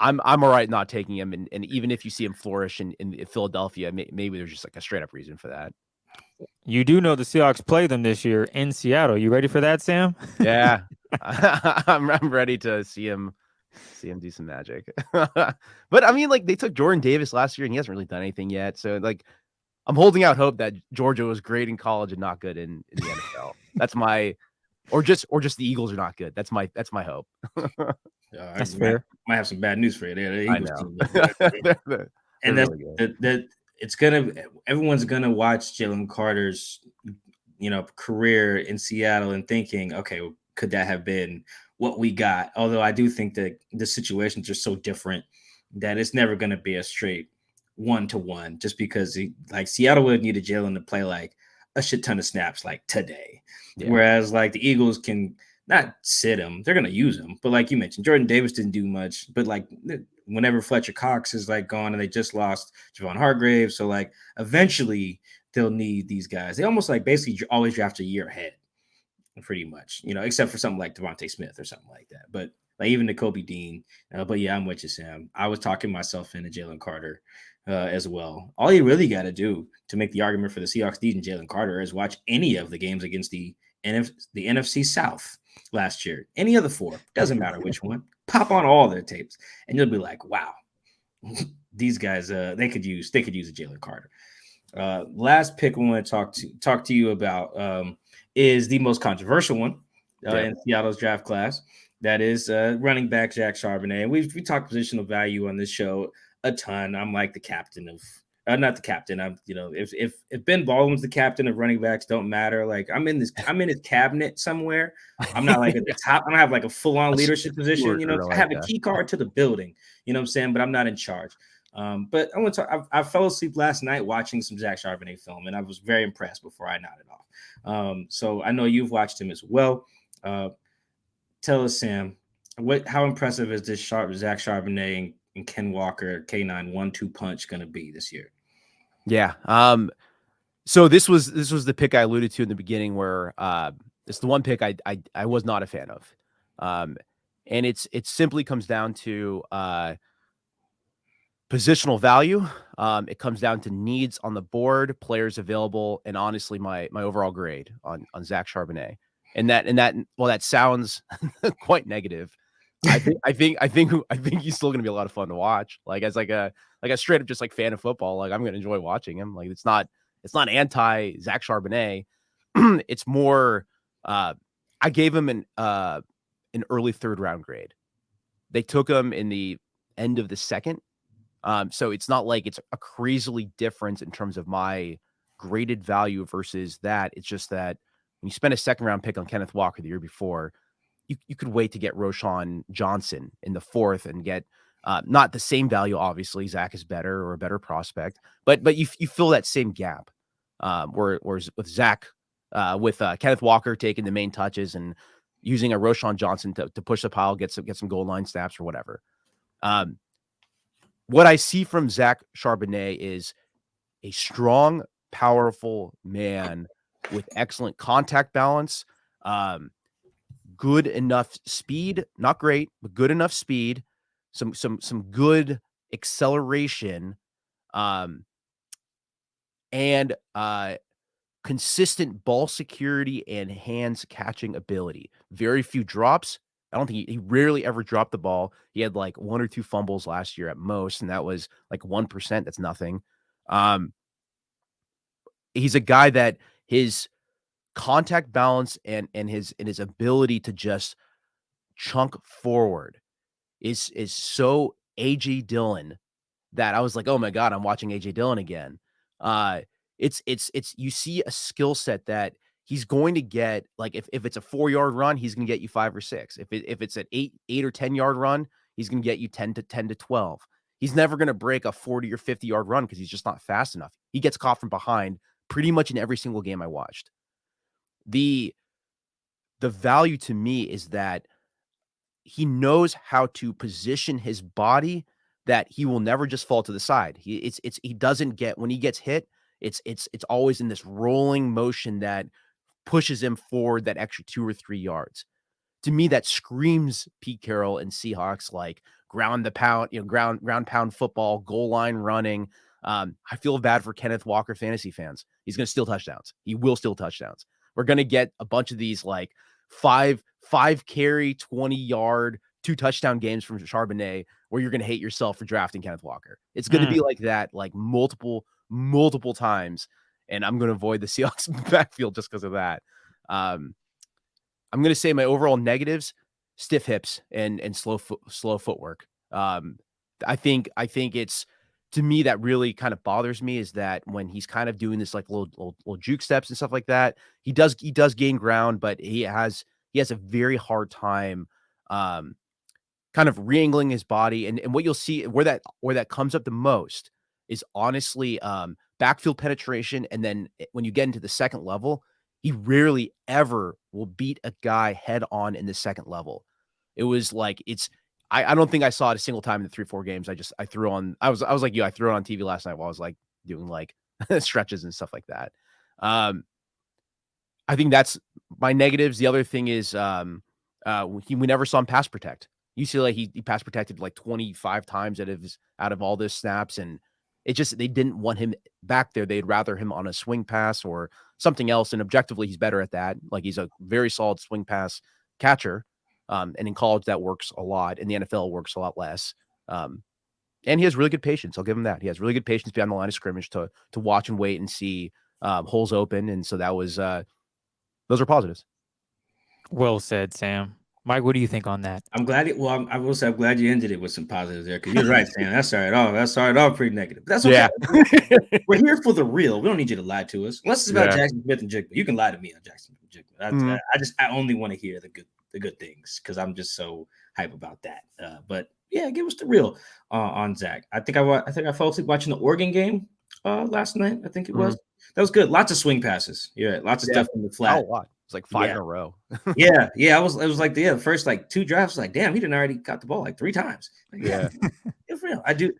I'm all right not taking him, and even if you see him flourish in Philadelphia, maybe there's just like a straight up reason for that. You do know the Seahawks play them this year in Seattle. You ready for that, Sam? Yeah. I'm ready to see him do some magic. But I mean, like, they took Jordan Davis last year and he hasn't really done anything yet. So like, I'm holding out hope that Georgia was great in college and not good in the NFL. That's my, or just the Eagles are not good. That's my hope. That's fair. Might have some bad news for you. The I Eagles know. team look good. And that's really good. it's everyone's gonna watch Jalen Carter's career in Seattle and thinking, okay, could that have been what we got? Although I do think that the situations are so different that it's never gonna be a straight 1-to-1, just because Seattle would need a Jalen to play like a shit ton of snaps like today. Yeah. Whereas like the Eagles can not sit him, they're gonna use him. But like you mentioned, Jordan Davis didn't do much. But like whenever Fletcher Cox is like gone and they just lost Javon Hargrave, so like eventually they'll need these guys. They almost like basically always draft a year ahead, pretty much, except for something like Devontae Smith or something like that. But like even the Kobe Dean. But yeah, I'm with you, Sam. I was talking myself into Jalen Carter as well. All you really got to do to make the argument for the Seahawks needing Jalen Carter is watch any of the games against the NFC South last year. Any of the four, doesn't matter which one. Pop on all their tapes, and you'll be like, wow, these guys, they could use a Jalen Carter. Last pick I want to talk to you about is the most controversial one in Seattle's draft class. That is running back Zach Charbonnet. And we talked positional value on this show a ton. I'm like the captain of not the captain. I'm if Ben Baldwin's the captain of running backs, don't matter. Like I'm in his cabinet somewhere. I'm not like at the top. I don't have like a full-on leadership position. I have a key card to the building. You know what I'm saying? But I'm not in charge. But I want to talk. I fell asleep last night watching some Zach Charbonnet film, and I was very impressed before I nodded off. So I know you've watched him as well. Tell us, Sam, how impressive is this Zach Charbonnet and Ken Walker K9 1-2 punch going to be this year? Yeah. So this was the pick I alluded to in the beginning, where it's the one pick I was not a fan of, and it simply comes down to positional value. It comes down to needs on the board, players available, and honestly, my overall grade on Zach Charbonnet. And that well, that sounds quite negative. I think he's still going to be a lot of fun to watch. Like as like a straight up just like fan of football. Like I'm going to enjoy watching him. Like it's not anti Zach Charbonnet. It's more. I gave him an early 3rd round grade. They took him in the end of the 2nd. So it's not like it's a crazily difference in terms of my graded value versus that. It's just that when you spend a 2nd round pick on Kenneth Walker the year before, you could wait to get Roschon Johnson in the 4th and get not the same value. Obviously, Zach is better or a better prospect, but you fill that same gap. Whereas with Zach, with Kenneth Walker taking the main touches and using a Roschon Johnson to push the pile, get some goal line snaps or whatever. What I see from Zach Charbonnet is a strong, powerful man with excellent contact balance, good enough speed, not great, but good enough speed, some good acceleration, and consistent ball security and hands catching ability. Very few drops. I don't think he rarely ever dropped the ball. He had like 1 or 2 fumbles last year at most, and that was like 1%. That's nothing. He's a guy that his contact balance and his ability to just chunk forward is so AJ Dillon that I was like, oh my God, I'm watching AJ Dillon again. It's you see a skill set that he's going to get, like if it's a 4-yard run, he's going to get you 5 or 6. If it's an 8 or 10-yard run, he's going to get you 10 to 12. He's never going to break a 40 or 50-yard run because he's just not fast enough. He gets caught from behind pretty much in every single game I watched. The value to me is that he knows how to position his body that he will never just fall to the side. He doesn't get, when he gets hit, it's always in this rolling motion that pushes him forward that extra 2 or 3 yards. To me, that screams Pete Carroll and Seahawks, like ground the pound, ground pound football, goal line running. I feel bad for Kenneth Walker fantasy fans. He's going to steal touchdowns. He will steal touchdowns. We're going to get a bunch of these like 5 5 carry, 20-yard, 2 touchdown games from Charbonnet where you're going to hate yourself for drafting Kenneth Walker. It's going to be like that, like multiple times. And I'm going to avoid the Seahawks backfield just because of that. I'm going to say my overall negatives: stiff hips and slow footwork. I think it's, to me, that really kind of bothers me, is that when he's kind of doing this like little juke steps and stuff like that, he does gain ground, but he has a very hard time kind of re-angling his body. And what you'll see where that comes up the most is honestly backfield penetration. And then when you get into the second level, he rarely ever will beat a guy head on in the second level. It was like, I don't think I saw it a single time in the 3-4 games. I threw on, I was like you, I threw it on TV last night while I was like doing like stretches and stuff like that. I think that's my negatives. The other thing is we never saw him pass protect. UCLA, he pass protected like 25 times out of all those snaps, and they didn't want him back there. They'd rather him on a swing pass or something else. And objectively, he's better at that. Like, he's a very solid swing pass catcher. And in college, that works a lot. In the NFL, it works a lot less. And he has really good patience. I'll give him that. He has really good patience beyond the line of scrimmage to watch and wait and see holes open. And so that was those are positives. Well said, Sam. Mike, what do you think on that? I'm glad I will say I'm glad you ended it with some positives there, because you're right, Sam. That started off pretty negative. That's okay. Yeah. We're here for the real. We don't need you to lie to us. Unless it's about Jaxon Smith-Njigba. You can lie to me on Jaxon Smith-Njigba. I only want to hear the good things, because I'm just so hype about that. But yeah, give us the real on Zach. I think I fell asleep watching the Oregon game last night. I think it was. That was good. Lots of swing passes. Yeah, lots of stuff in the flat. A lot. It's like 5 in a row. yeah. It was like the first like 2 drafts. Like, damn, he didn't already got the ball like 3 times. Like, yeah, it's real. I do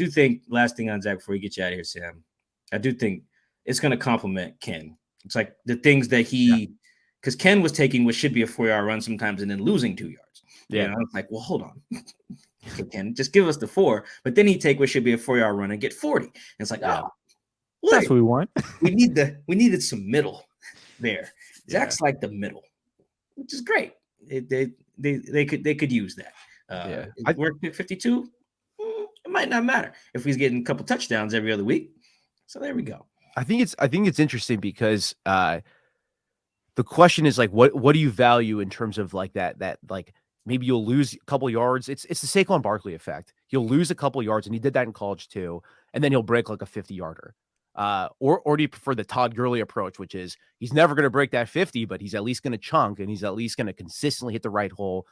think, last thing on Zach before we get you out of here, Sam, I do think it's going to compliment Ken. It's like the things that because Ken was taking what should be a 4-yard run sometimes and then losing 2 yards. Yeah, and I was like, well, hold on. Okay, Ken, just give us the 4. But then he'd take what should be a 4-yard run and get 40. And it's like, oh, that's what we want. we needed some middle there. Zach's like the middle, which is great. They could use that. We're pick 52. It might not matter if he's getting a couple touchdowns every other week. So there we go. I think it's interesting because the question is like, what do you value in terms of like that like maybe you'll lose a couple yards. It's the Saquon Barkley effect. He'll lose a couple yards, and he did that in college too, and then he'll break like a 50-yarder. Or do you prefer the Todd Gurley approach, which is he's never going to break that 50, but he's at least going to chunk, and he's at least going to consistently hit the right hole,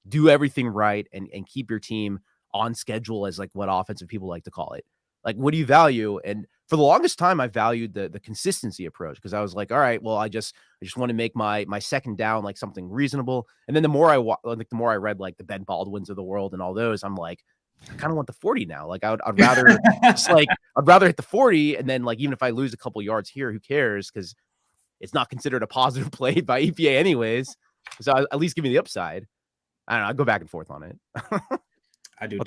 do everything right, and keep your team on schedule, as like what offensive people like to call it. Like, what do you value? And for the longest time, I valued the consistency approach, because I was like, all right, well, I just want to make my second down like something reasonable. And then the more I read like the Ben Baldwins of the world and all those, I'm like, I kind of want the 40 now. Like I'd rather I'd rather hit the 40, and then like even if I lose a couple yards here, who cares? Because it's not considered a positive play by EPA anyways. So at least give me the upside. I don't know. I go back and forth on it. I do.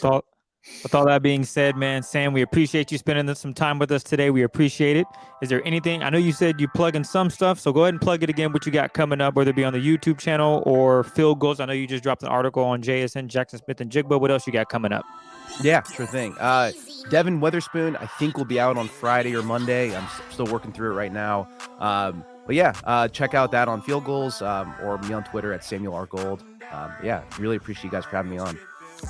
With all that being said, man, Sam, we appreciate you spending some time with us today. We appreciate it. Is there anything? I know you said you plug in some stuff, so go ahead and plug it again, what you got coming up, whether it be on the YouTube channel or Field Goals. I know you just dropped an article on JSN, Jaxon Smith-Njigba. What else you got coming up? Yeah, sure thing. Devon Witherspoon, I think, will be out on Friday or Monday. I'm still working through it right now. But yeah, check out that on Field Goals or me on Twitter at Samuel R. Gold. Yeah, really appreciate you guys for having me on.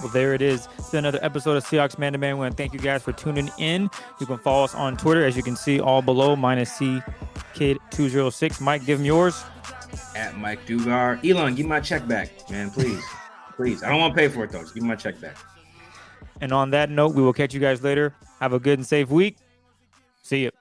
Well, there it is. It's another episode of Seahawks Man to Man. We want to thank you guys for tuning in. You can follow us on Twitter, as you can see all below, -CKid206. Mike, give him yours. At Mike Dugar. Elon, give my check back, man, please. Please. I don't want to pay for it, though. Just give me my check back. And on that note, we will catch you guys later. Have a good and safe week. See you.